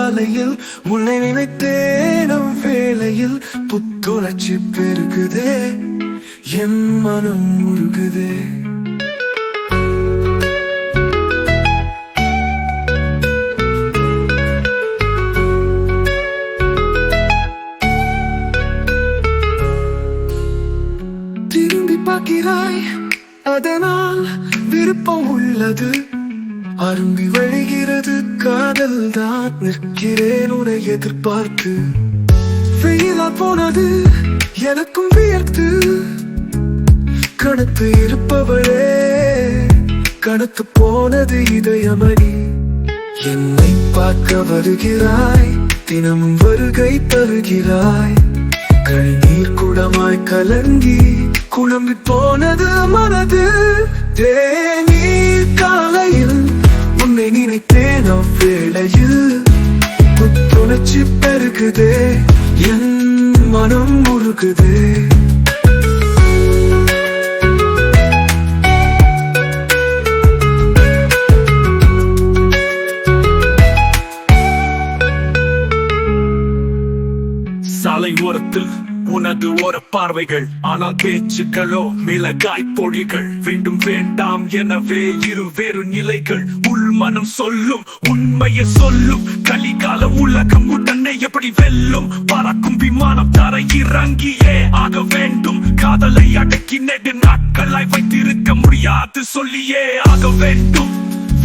சாலையில் உன்னை நினைத்தேனும் வேளையில் புத்துணர்ச்சி பெருகுதே, என் மனம் உருகுதே. திரும்பி பார்க்கிறாய், அதனால் விருப்பம் உள்ளது. அரும்பி வழிகிறது காதல் தான், நிற்கிறேன் உன்னை எதிர்பார்த்து. வெயிலா போனது எனக்கும் வியர்த்து, கணத்து இருப்பவளே கணத்து போனது இதயமணி. என்னை பார்க்க வருகிறாய், தினமும் வருகை தருகிறாய். கண்ணீர் குடமாய் கலங்கி குழம்பி போனது மனது. தேநீர் காலையில் உன்னை நினைத்தேன் அவ்வேளையில் புத்துணர்ச்சி பெருகுதே, என் மனம் உருகுதே. சாலை ஓரத்தில் உனது ஓர பார்வைகள், ஆனால் பேச்சுக்களோ மிளகாய் பொழிகள். வேண்டும் வேண்டாம் எனவே இருவேறு நிலைகள். உள் மனம் சொல்லும் உண்மையை சொல்லும், கலிகால உலகம் உடனே எப்படி வெல்லும்? பறக்கும் விமானம் தரை இறங்கியே ஆக வேண்டும். காதலை அடக்கி நெடு நாட்களாய் வைத்திருக்க முடியாது சொல்லியே ஆக வேண்டும்.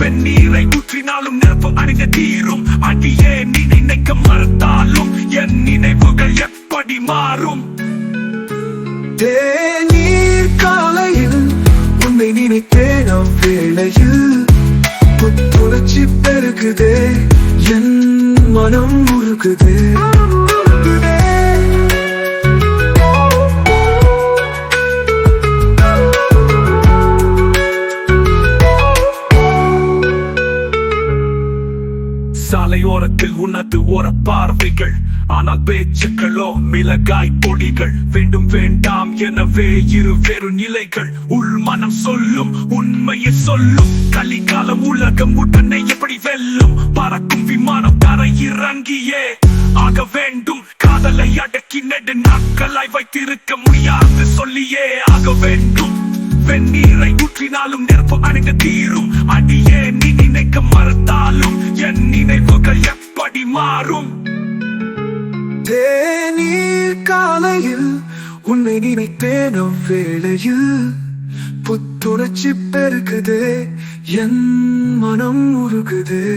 வெந்நீரை ஊற்றினாலும் நெருப்பு அணிந்த தீரும். அடியே நீ நினைக்க மறுத்தாலும் என் நினைவுகள் எப்படி மாறும்? தேநீர் காலையில் உன்னை நினைத்தேன் அவ்வேளையில் புத்துணர்ச்சி பெருகுதே, என் மனம் உருகுதே. சாலையோரத்தில் உனது ஓர பார்வைகள், ஆனால் பேச்சுக்களோ மிளகாய் பொடிகள். வேண்டும் வேண்டாம் எனவே இருவேறு நிலைகள். உள் மனம் சொல்லும் உண்மையை சொல்லும், கலிகால உலகம் உடனே எப்படி வெல்லும்? பறக்கும் விமானம் தரை இறங்கியே ஆக வேண்டும். காதலை அடக்கி நெடு நாட்களாய் வைத்திருக்க முடியாது சொல்லியே ஆக வேண்டும். வெந்நீரை ஊற்றினாலும் நெருப்பு அணிந்த தீரும். அடியே நீ நினைக்க மறுத்தாலும் என் நினைவுகள் எப்படி மாறும்? தேநீர் காலையில் உன்னை நினைத்தேன் அவ்வேளையில் புத்துணர்ச்சி பெருகுதே, என் மனம் உருகுதே.